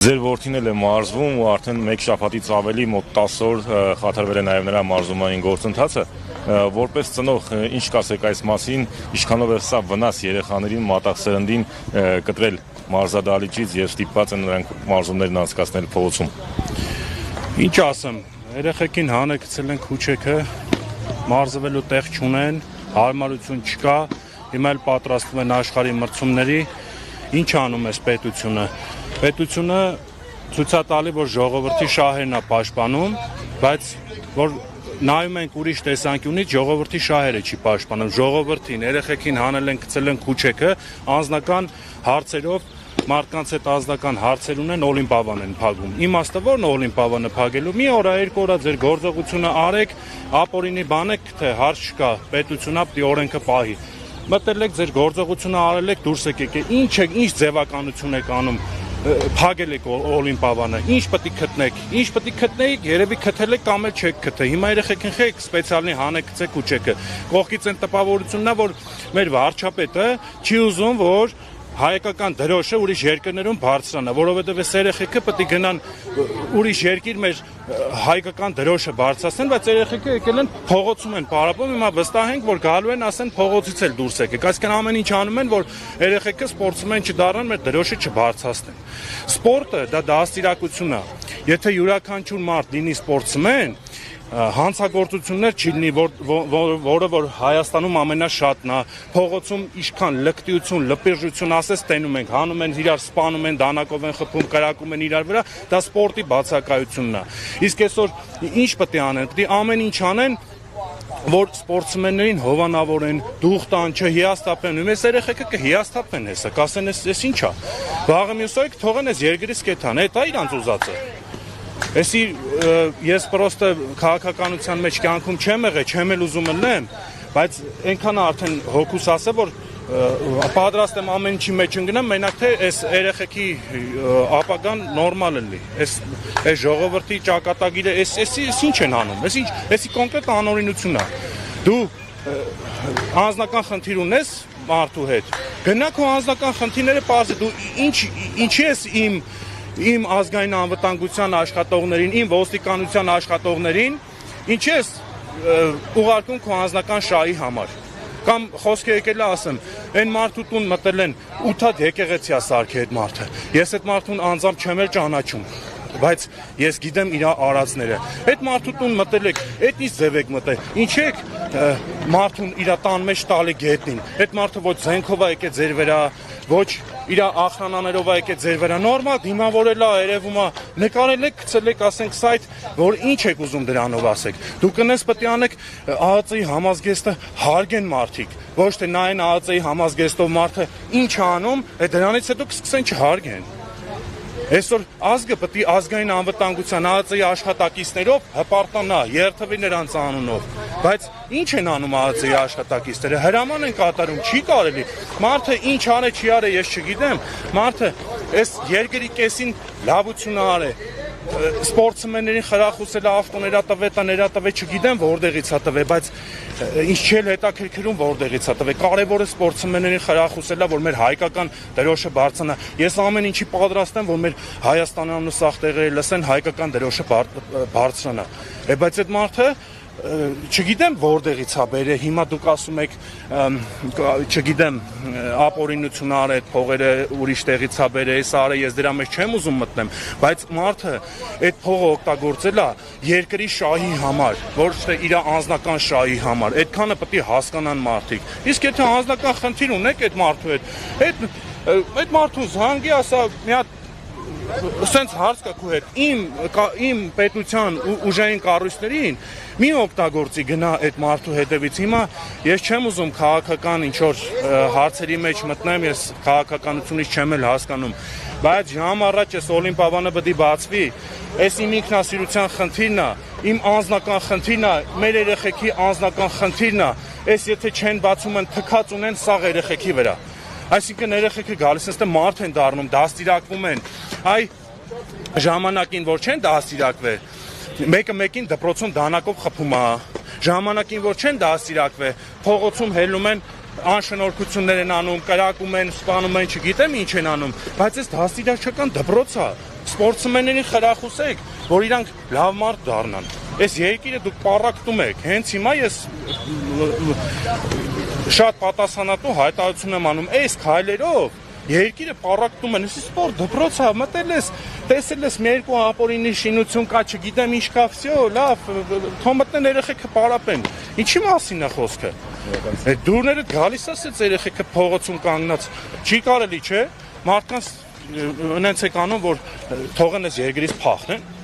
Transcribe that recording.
Ձեր որդին էլ է մարզվում ու արդեն մեկ շաբաթից ավելի մոտ 10 օր խաթարվել է նաև նրա մարզումային գործընթացը, որպես ծնող ինչ կասեք այս մասին, ինչքանով է սա վնաս երեխաներին, մատաղ սերնդին կտրել մարզադահլիճից եւ ստիպված են նրանք մարզումներն անցկացնել փողոցում։ Ինչ ասեմ, երեխեքին հանեկցել են քուչեքը, մարզվելու տեղ չունեն, հարմարություն չկա, հիմա էլ պատրաստվում են աշխարհի մրցումների, ինչ անում է պետությունը։ Պետությունը ցույց է տալի, որ ժողովրդի շահերն է պաշտպանում, բայց որ նայում ենք ուրիշ տեսանկյունից ժողովրդի շահերը չի պաշտպանում։ Ժողովրդին, երեխեքին հանել են գցել են քուչեքը, անձնական հարցերով մարդկանց հետ ազնական հարցեր ունեն, օլիմպիադան են փակում։ Իմաստը ո՞րն է օլիմպիադանը փակելու։ Մի օր, երկու օր ձեր գործողությունը արեք, ապօրինի բանեք, թե հարց չկա, պետությունն ապտի օրենքը պահի։ Մտել եք ձեր գործողությունը արել եք, դուրս եկեք։ Ինչ ձևականություն եք անում։ Փակել եք օլիմպիադանը, ինչ պետք է գտնեք, երևի գտել եք կամ էլ չեք գտել։ Հիմա երեխեքին խեք սպեցիալնի հանեք քուչեքը։ Կողքից են տպավորությունն է, որ մեր վարչապետը չի ուզում, որ հայկական դրոշը ուրիշ երկրներում բարձրանա, որովհետև այս երեխեքը պետք է գնան ուրիշ երկիր մեր հայկական դրոշը բարձրացնեն, բայց երեխեքը եկել են փողոցում են պարապում, հիմա վստահ ենք, որ գալու են ասեն փողոցից էլ դուրս եկեք, այսինքն ամեն ինչ անում են, որ երեխեքը սպորտսմեն չդառնան, մեր դրոշը չբարձրացնեն։ Սպորտը դա դաստիարակություն է, եթե յուրաքանչյուր մարդ լինի սպորտսմեն, հանցագործություններ չի լինի, որը որ Հայաստանում ամենաշատն է, փողոցում ինչքան լկտիություն, լպիժություն ասես տենում ենք, հանում են իրար, սպանում են, դանակով են խփում, կրակում են իրար վրա, դա սպորտի բացակայությունն է։ Իսկ այսօր ինչ պետք է անեն, պետք է ամեն ինչ անեն, որ սպորտսմեններին հովանավորեն, դուխ տան, չհիասթափեն, ու մեզ երեխեքը կհիասթափեն հեսա, կասեն էս ինչ է։ Վաղը մյուս օրը թողեն էս երկրից կեթան, դա իրանց ուզածը։ Էսի ես պրոստը քաղաքականության մեջ կյանքում չեմ եղել, չեմ էլ ուզում լնեմ, բայց այնքան արդեն հոգուս ասե, որ պատրաստ եմ ամեն ինչի մեջ ընկնեմ, մենակ թե այս երեխեքի ապագան նորմալ լինի։ Այս ժողովրդի ճակատագիրը էս ինչ են անում, էսի կոնկրետ անօրինություն է։ Դու անձնական խնդիր ունես մարդու հետ, գնա քո անձնական խնդիրները պարզի, դու ինչի ես իմ ազգային անվտանգության աշխատողներին, իմ ոստիկանության աշխատողներին, ինչ ես ուղարկում քո անձնական շահի համար։ Կամ խոսքը եկել է ասեմ, այն մարդու տուն մտել են 8 հատ եկեղեցի է սարքի այդ մարդը։ Ես այդ մարդուն անձամբ չեմ էլ ճանաչում, բայց ես գիտեմ իր արածները։ Այդ մարդու տուն մտել եք, այդ ինչ ձև եք մտել։ Ինչ եք մարդուն իր տան մեջ տալի գետնին։ Այդ մարդը ոչ զենքով է եկել ձեր վրա, ոչ իր ախրանաներով է եկել ձեր վրա, նորմալ դիմավորել է, երևում է, նկարել եք, գցել եք, ասենք սայթ, որ ինչ եք ուզում դրանով ասեք։ Դուք կնես պետք է անեք ԱԱԾ-ի համազգեստը հարգեն մարդիկ, ոչ թե նայեն ԱԱԾ-ի համազգեստով մարդը ինչ է անում, դրանից հետո կսկսեն չհարգեն։ Այսօր ազգը պետք է ազգային անվտանգության ԱԱԾ-ի աշխատակիցներով հպարտանա, երթվի նրանց անունով, բայց ինչ են անում ԱԱԾ-ի աշխատակիցները, հրաման են կատարում, չի կարելի, մարդը ինչ արե, չի արե, ես չգիտեմ, մարդը այս երկրի կեսին լավություն արե, սպորտսմեններին խրախուսել է ավտոներա տվե, չգիտեմ որտեղից է տվե, բայց ինչ չել հետաքրքրում որտեղից է տվե, կարևորը սպորտսմեններին խրախուսել է, որ մեր հայկական դրոշը բարձրանա։ Ես ամեն ինչի պատրաստ եմ, որ մեր Հայաստանն ու սաղ տեղերը լսեն, հայկական դրոշը բարձրանա։ Բայց այդ մարդը չգիտեմ որտեղից է բերել, հիմա դուք ասում եք, չգիտեմ, ապօրինություն արել, այդ փողերը ուրիշ տեղից է բերել, այս արել, ես դրա մեջ չեմ ուզում մտնեմ, բայց մարդը այդ փողը օգտագործել է երկրի շահի համար, ոչ թե իր անձնական շահի համար, այդքանը պետք է հասկանան մարդիկ։ Իսկ եթե անձնական խնդիր ունեք այդ մարդու հետ, այդ մարդուն զանգի, ասա մի հատ սենց հարց կա քո հետ, իմ պետության ուժային կառույցներին մի օգտագործի գնա այդ մարդու հետևից։ Հիմա ես չեմ ուզում քաղաքական ինչ-որ հարցերի մեջ մտնեմ, ես քաղաքականությունից չեմ էլ հասկանում, բայց ժամ առաջ այս օլիմպիադանը պետք է բացվի, այս իմ ինքնասիրության խնդիրն է, իմ անձնական խնդիրն է, մեր երեխեքի անձնական խնդիրն է, այս եթե չեն բացում են թքած ունեն սաղ երեխեքի վրա։ Այսինքն երեխեքը գալիս են, մարդ են դառնում, դաստիարակվում են, այ ժամանակին որ չեն դաստիարակվել, մեկը մեկին դպրոցում դանակով խփում է, ժամանակին որ չեն դաստիարակվել, փողոցում հելնում են անշնորհքություններ են անում, կրակում են, սպանում են, չգիտեմ ինչ են անում, բայց այս դաստիարակչական դպրոց է, Սպորտսմեններին խրախուսեք, որ իրանք լավ մարդ դառնան։ Այս երկիրը դուք պառակտում եք։ Հենց հիմա ես շատ պատասխանատու հայտարարություն եմ անում, այս քայլերով երկիրը պառակտում են, սպորտ դպրոցա մտել ես, տեսել ես մի երկու ապօրինի շինություն կա, չգիտեմ ինչ կա, վсё, լավ, թող մտնեն երեխեքը պարապեն։ Ինչի մասին է խոսքը։ Այդ դուրները գալիս ասեց երեխեքը փողոցում կանգնած, չի կարելի, չէ՞։ Մարդկանց ունենց եք անում, որ թողեն այս երկրից փախնեն։